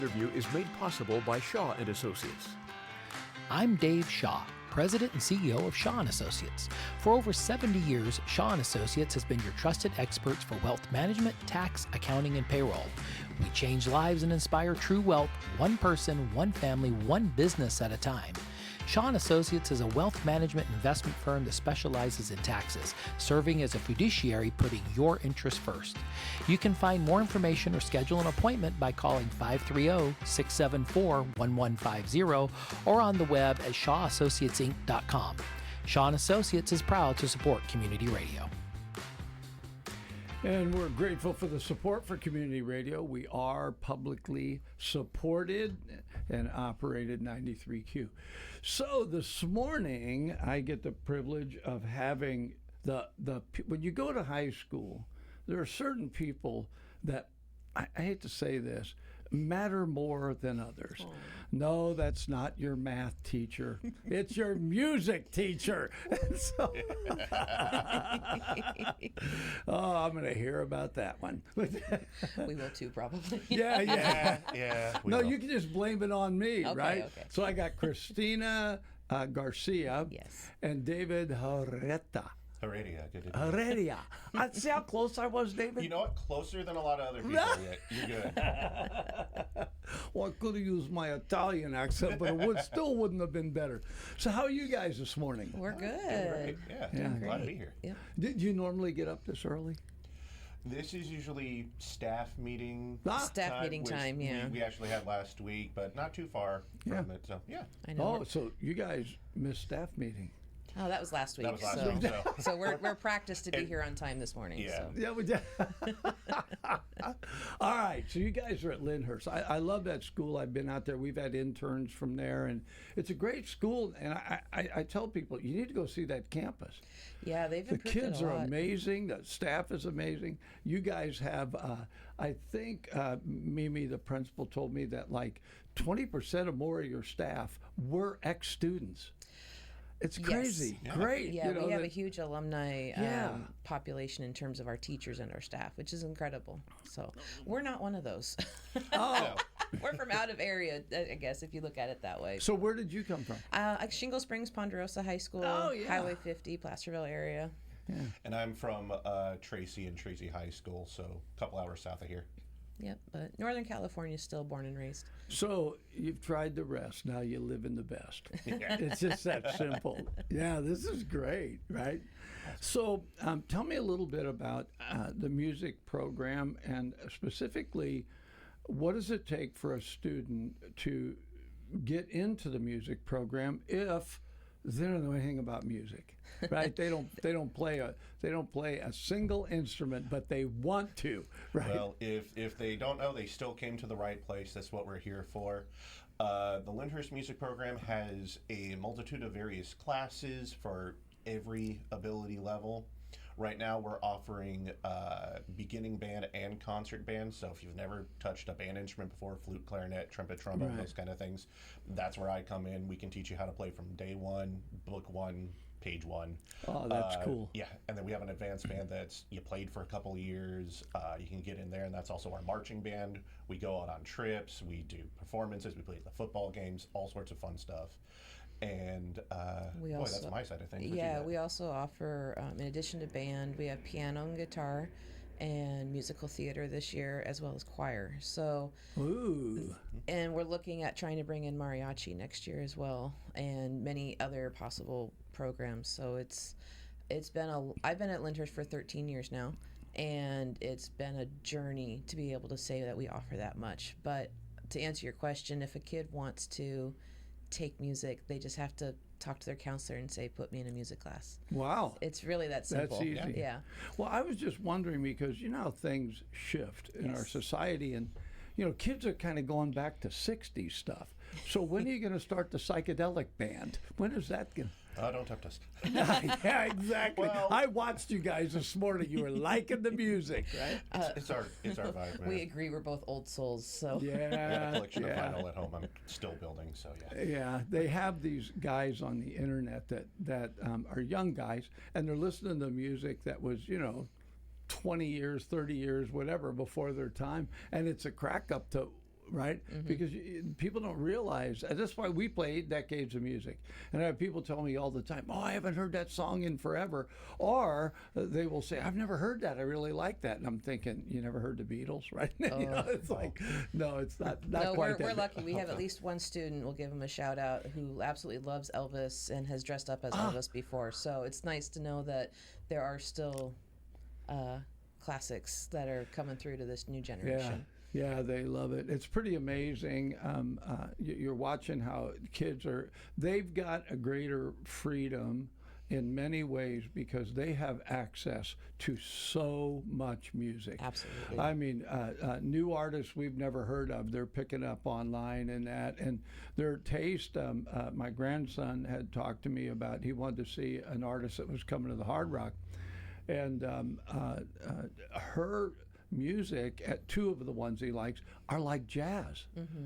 Interview is made possible by Shaw and Associates. I'm Dave Shaw, President and CEO of Shaw and Associates. For over 70 years, Shaw and Associates has been your trusted experts for wealth management, tax, accounting, and payroll. We change lives and inspire true wealth, one person, one family, one business at a time. Shaw and Associates is a wealth management investment firm that specializes in taxes, serving as a fiduciary, putting your interests first. You can find more information or schedule an appointment by calling 530-674-1150 or on the web at shawassociatesinc.com. Shaw and Associates is proud to support community radio. And we're grateful for the support for community radio. We are publicly supported and operated 93Q. So this morning, I get the privilege of having when you go to high school, there are certain people that, I hate to say this, matter more than others. Oh. No, that's not your math teacher. It's your music teacher. So, I'm going to hear about that one. We will too, probably. Yeah. No, you can just blame it on me, okay, right? Okay. So I got Christina Garcia and David Heredia. Good to Heredia. See how close I was, David? You know what? Closer than a lot of other people. You're good. Well, I could have used my Italian accent, but it still wouldn't have been better. So how are you guys this morning? We're good. Great. Yeah. Glad to be here. Yep. Did you normally get up this early? This is usually staff meeting time, yeah. We actually had last week, but not too far from it. So, yeah. I know. Oh, so you guys missed staff meeting. Oh, that was last week. So we're practiced to be here on time this morning. Yeah. So. Yeah, we did. All right, so you guys are at Lindhurst. I love that school. I've been out there. We've had interns from there, and it's a great school. And I tell people, you need to go see that campus. Yeah, they've improved the kids it a are lot. amazing. The staff is amazing. You guys have, I think Mimi, the principal, told me that like 20% or more of your staff were ex-students. It's crazy. Yes. Great. Yeah, we have a huge alumni population in terms of our teachers and our staff, which is incredible. So we're not one of those. Oh. We're from out of area, I guess, if you look at it that way. So where did you come from? Shingle Springs, Ponderosa High School, Highway 50, Placerville area. Yeah. And I'm from Tracy and Tracy High School, so a couple hours south of here. Yep, but Northern California is still born and raised. So you've tried the rest. Now you live in the best. It's just that simple. Yeah, this is great, right? So tell me a little bit about the music program, and specifically, what does it take for a student to get into the music program if they don't know anything about music, right? They don't play a single instrument, but they want to, right? Well, if they don't know, they still came to the right place. That's what we're here for. The Lindhurst Music Program has a multitude of various classes for every ability level. Right now, we're offering beginning band and concert band. So if you've never touched a band instrument before, flute, clarinet, trumpet, trombone, those kind of things, that's where I come in. We can teach you how to play from day one, book one, page one. Oh, that's cool. Yeah, and then we have an advanced band that's you played for a couple of years. You can get in there, and that's also our marching band. We go out on trips. We do performances. We play at the football games, all sorts of fun stuff. And that's my side of things. Yeah, we also offer, in addition to band, we have piano and guitar and musical theater this year, as well as choir. So, and we're looking at trying to bring in mariachi next year as well, and many other possible programs. So I've been at Lindhurst for 13 years now, and it's been a journey to be able to say that we offer that much. But to answer your question, if a kid wants to take music, they just have to talk to their counselor and say, put me in a music class. Wow. It's really that simple. That's easy. Yeah. Well, I was just wondering, because you know how things shift in our society, and kids are kind of going back to 60s stuff. So when are you going to start the psychedelic band? When is that going to... Don't tempt us. Yeah, exactly. Well, I watched you guys this morning. You were liking the music, right? It's our vibe, man. We agree. We're both old souls, so. I got a collection of yeah. vinyl at home. I'm still building, so yeah. Yeah, they have these guys on the internet that are young guys, and they're listening to music that was, 20 years, 30 years, whatever, before their time. And it's a crack up to right? Because people don't realize, and that's why we play 8 decades of music. And I have people tell me all the time, oh, I haven't heard that song in forever. Or they will say, I've never heard that. I really like that. And I'm thinking, you never heard the Beatles, right? It's like, no, it's not No, quite that. we're lucky. We have at least one student, we'll give him a shout out, who absolutely loves Elvis and has dressed up as Elvis before. So it's nice to know that there are still classics that are coming through to this new generation. Yeah, they love it. It's pretty amazing. You're watching how kids they've got a greater freedom in many ways because they have access to so much music. Absolutely. I mean, new artists we've never heard of, they're picking up online and that. And their taste, my grandson had talked to me about, he wanted to see an artist that was coming to the Hard Rock. And her music, at 2 of the ones he likes, are like jazz.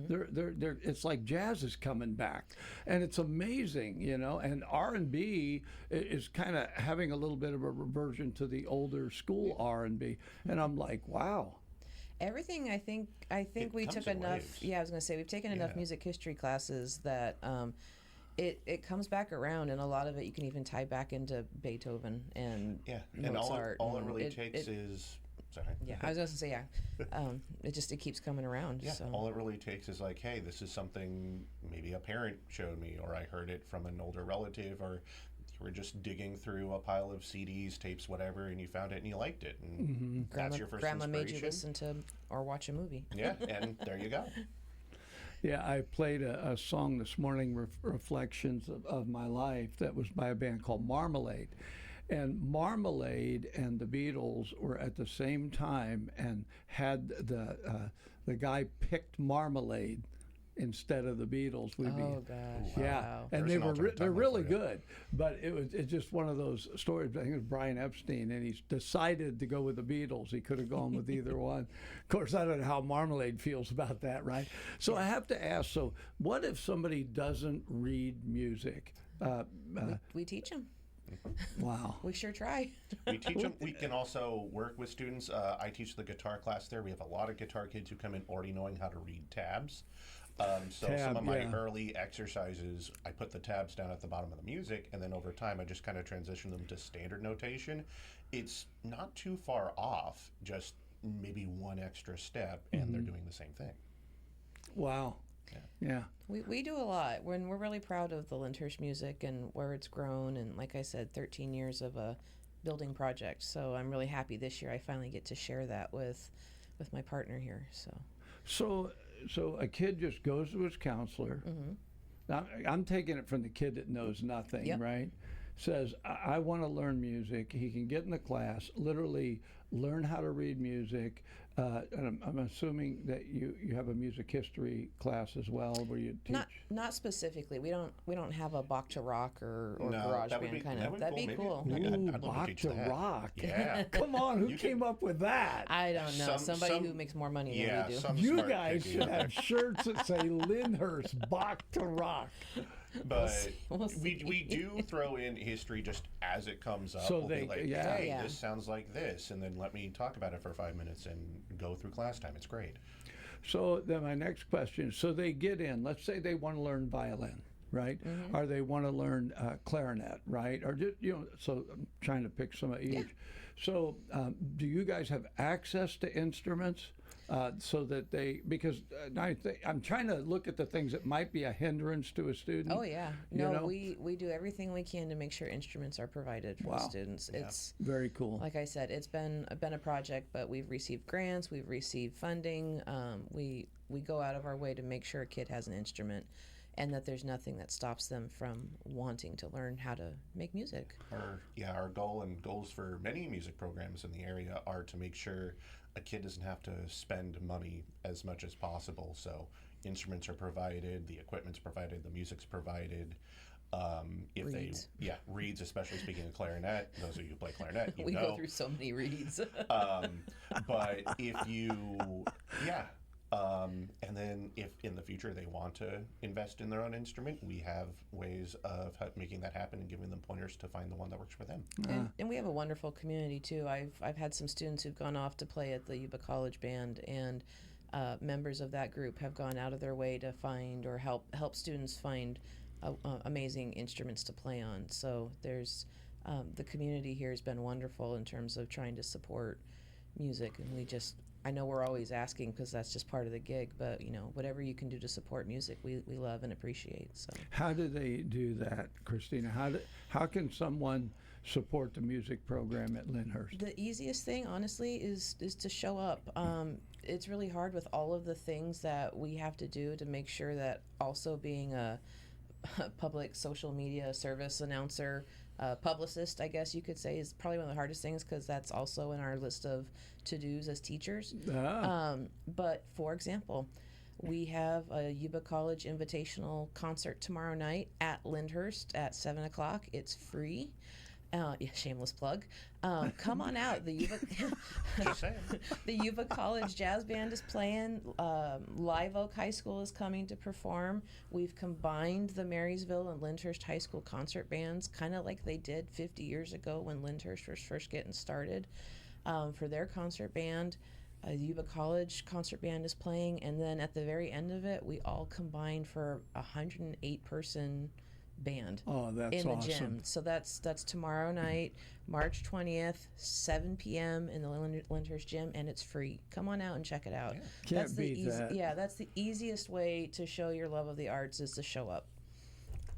It's like jazz is coming back, and it's amazing, And R&B is kind of having a little bit of a reversion to the older school R&B, and I'm like, wow. Everything, I think we took enough. Waves. Yeah, I was going to say we've taken enough music history classes that. It comes back around, and a lot of it you can even tie back into Beethoven and Mozart. All it really takes is. Sorry. Yeah, I was going to say it keeps coming around. Yeah, so. all it really takes is like, hey, this is something maybe a parent showed me, or I heard it from an older relative, or you were just digging through a pile of CDs, tapes, whatever, and you found it and you liked it, and that's your first Grandma inspiration. made you listen to or watch a movie. Yeah, and there you go. Yeah, I played a song this morning, Reflections of My Life, that was by a band called Marmalade. And Marmalade and the Beatles were at the same time and had the guy picked Marmalade instead of the Beatles. Oh gosh! Yeah, wow. and they're really good. But it's just one of those stories. I think it was Brian Epstein, and he decided to go with the Beatles. He could have gone with either one. Of course, I don't know how Marmalade feels about that, right? So I have to ask. So what if somebody doesn't read music? We teach them. Wow. We sure try. We teach them. We can also work with students. I teach the guitar class there. We have a lot of guitar kids who come in already knowing how to read tabs. Some of my early exercises, I put the tabs down at the bottom of the music, and then over time I just kind of transition them to standard notation. It's not too far off, just maybe one extra step, and they're doing the same thing. Wow. Yeah. We do a lot. We're really proud of the Lindhurst music and where it's grown, and like I said, 13 years of a building project. So I'm really happy this year I finally get to share that with my partner here. So a kid just goes to his counselor. Now, I'm taking it from the kid that knows nothing, right? Says, I want to learn music. He can get in the class, literally learn how to read music. And I'm assuming that you have a music history class as well, where you teach. Not specifically. We don't have a Bach to Rock or garage band kind of. That'd be cool. Ooh, Bach to Rock. Yeah. Come on, who came up with that? I don't know. Somebody who makes more money than we do. You guys should have shirts that say Lindhurst Bach to Rock. But We'll see. we do throw in history just as it comes up. So we'll they- be like, yeah. hey, Yeah. this sounds like this, and then let me talk about it for 5 minutes and go through class time. It's great. So then my next question, so they get in, let's say they want to learn violin, right? Or they want to learn clarinet, right? Or just, so I'm trying to pick some of each. Yeah. So do you guys have access to instruments so that because I'm trying to look at the things that might be a hindrance to a student. Oh yeah. No, we do everything we can to make sure instruments are provided for the students. Yeah. It's very cool. like I said, it's been a project, but we've received grants, we've received funding. We go out of our way to make sure a kid has an instrument, and that there's nothing that stops them from wanting to learn how to make music. Our goal and goals for many music programs in the area are to make sure a kid doesn't have to spend money as much as possible. So instruments are provided, the equipment's provided, the music's provided. Reeds. Reeds, especially speaking of clarinet. Those of you who play clarinet, We go through so many reeds. But if and then if in the future they want to invest in their own instrument, we have ways of making that happen and giving them pointers to find the one that works for them. And we have a wonderful community too. I've had some students who've gone off to play at the Yuba College Band, and members of that group have gone out of their way to find or help students find amazing instruments to play on. So there's the community here has been wonderful in terms of trying to support music, and I know we're always asking because that's just part of the gig, but whatever you can do to support music, we love and appreciate. So how do they do that, Christina? How can someone support the music program at Lindhurst? The easiest thing, honestly, is to show up. It's really hard with all of the things that we have to do to make sure that also being a public social media service announcer, publicist, I guess you could say, is probably one of the hardest things because that's also in our list of to-dos as teachers. But for example, we have a Yuba College Invitational concert tomorrow night at Lindhurst at 7 o'clock. It's free. Yeah, shameless plug. Come on out. The Yuba, Just saying. the Yuba College Jazz Band is playing. Live Oak High School is coming to perform. We've combined the Marysville and Lindhurst High School concert bands, kind of like they did 50 years ago when Lindhurst was first getting started, for their concert band. The Yuba College concert band is playing, and then at the very end of it, we all combined for a 108-person band in the awesome. gym. So that's tomorrow night, March 20th, 7 p.m. in the Lindhurst gym, and it's free. Come on out and check it out. Can't That's beat that. Yeah, that's the easiest way to show your love of the arts is to show up.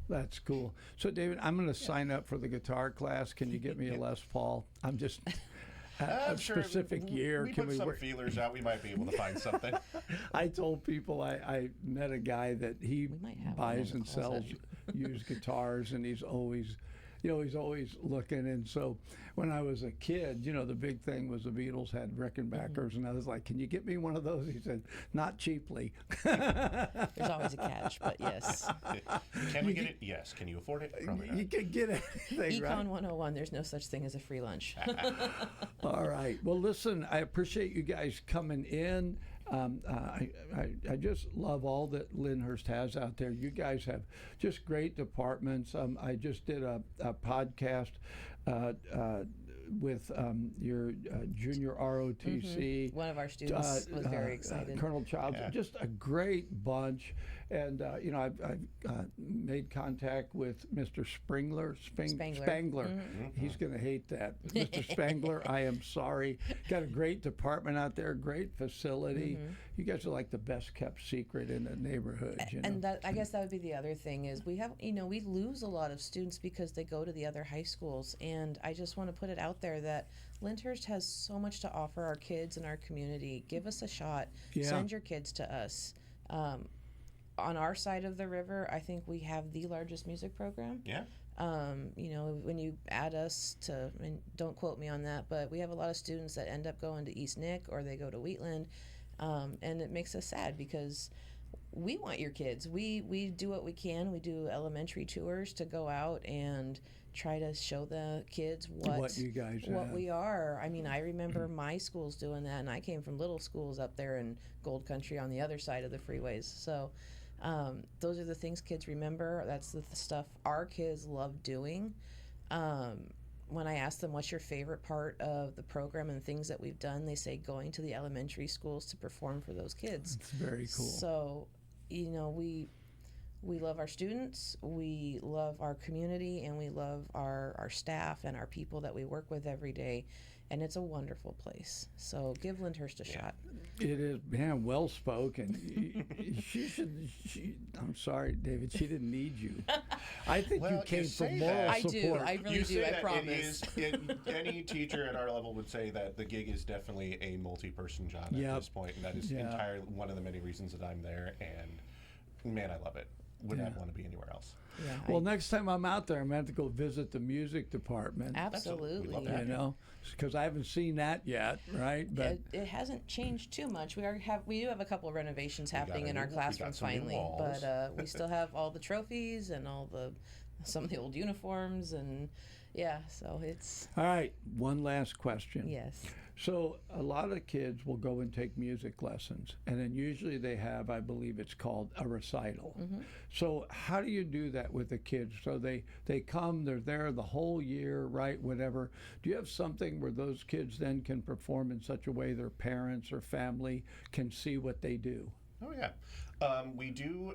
That's cool. So, David, I'm going to sign up for the guitar class. Can you get me a Les Paul? I'm just a sure specific year. We Can put we some work? feelers out. We might be able to find something. I told people I met a guy that he We might have buys one in and the sells closet. used guitars, and he's always looking. And so when I was a kid, the big thing was the Beatles had Rickenbackers, and I was like, "Can you get me one of those?" He said, "Not cheaply." There's always a catch, but yes. Can we get it? Yes. Can you afford it? Probably not. You can get anything, right? Econ 101, there's no such thing as a free lunch. All right. Well, listen, I appreciate you guys coming in. I just love all that Lindhurst has out there. You guys have just great departments. I just did a podcast with your junior ROTC. One of our students was very excited. Colonel Childs, just a great bunch. And, I've made contact with Mr. Spangler. He's going to hate that. Mr. Spangler, I am sorry. Got a great department out there, great facility. You guys are like the best kept secret in the neighborhood. And that, I guess that would be the other thing is we have, we lose a lot of students because they go to the other high schools. And I just want to put it out there that Lindhurst has so much to offer our kids and our community. Give us a shot. Yeah. Send your kids to us. On our side of the river, I think we have the largest music program. Yeah. When you add us to, don't quote me on that, but we have a lot of students that end up going to East Nick or they go to Wheatland, and it makes us sad because we want your kids. We do what we can. We do elementary tours to go out and try to show the kids what you guys have. we are. I remember my schools doing that, and I came from little schools up there in Gold Country on the other side of the freeways. So those are the things kids remember. That's the stuff our kids love doing. When I ask them what's your favorite part of the program and things that we've done, they say going to the elementary schools to perform for those kids. It's very cool. So, we love our students, we love our community, and we love our staff and our people that we work with every day. And it's a wonderful place. So give Lindhurst a shot. It is, man, well spoken. I'm sorry, David, she didn't need you. I think you came from moral I support. I really do, I promise. Any teacher at our level would say that the gig is definitely a multi-person job at this point, and that is entirely one of the many reasons that I'm there, and man, I love it. Would not want to be anywhere else. Yeah, well, next time I'm out there, I'm going to go visit the music department. Absolutely. Because I haven't seen that yet, right? But it hasn't changed too much. We do have a couple of renovations happening in our classroom finally, but we still have all the trophies and some of the old uniforms, and so it's. All right, one last question. Yes. So a lot of kids will go and take music lessons, and then usually they have, I believe it's called a recital. So how do you do that with the kids? So they come, they're there the whole year, right, whatever. Do you have something where those kids then can perform in such a way their parents or family can see what they do? Oh yeah, we do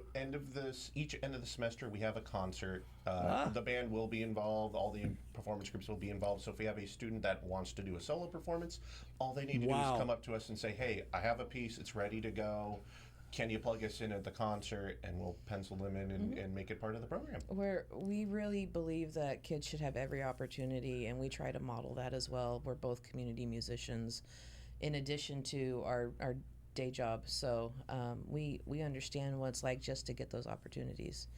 each end of the semester we have a concert. The band will be involved. All the performance groups will be involved. So if we have a student that wants to do a solo performance, all they need to do is come up to us and say, "Hey, I have a piece. It's ready to go. Can you plug us in at the concert?" And we'll pencil them in and make it part of the program. We really believe that kids should have every opportunity, and we try to model that as well. We're both community musicians, in addition to our day job, so we understand what it's like just to get those opportunities.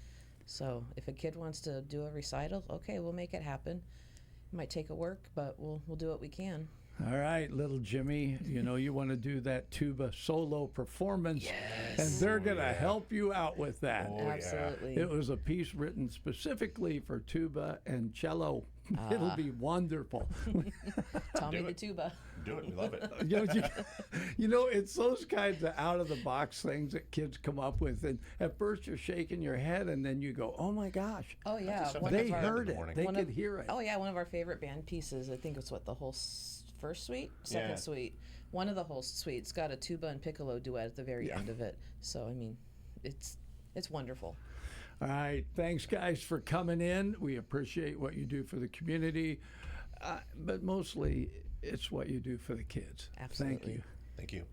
So if a kid wants to do a recital, okay, we'll make it happen. It might take a work, but we'll do what we can. All right, little Jimmy, you know you want to do that tuba solo performance, Yes. and they're going to help you out with that. Absolutely. It was a piece written specifically for tuba and cello. It'll be wonderful. Tommy the tuba. Do it. We love it. You know, it's those kinds of out-of-the-box things that kids come up with, and at first you're shaking your head, and then you go, "Oh my gosh!" Oh yeah, They heard it. They could hear it. Oh yeah, one of our favorite band pieces. I think it's the whole first suite, second suite. One of the whole suites got a tuba and piccolo duet at the very end of it. So I mean, it's wonderful. All right. Thanks, guys, for coming in. We appreciate what you do for the community, but mostly it's what you do for the kids. Absolutely. Thank you. Thank you.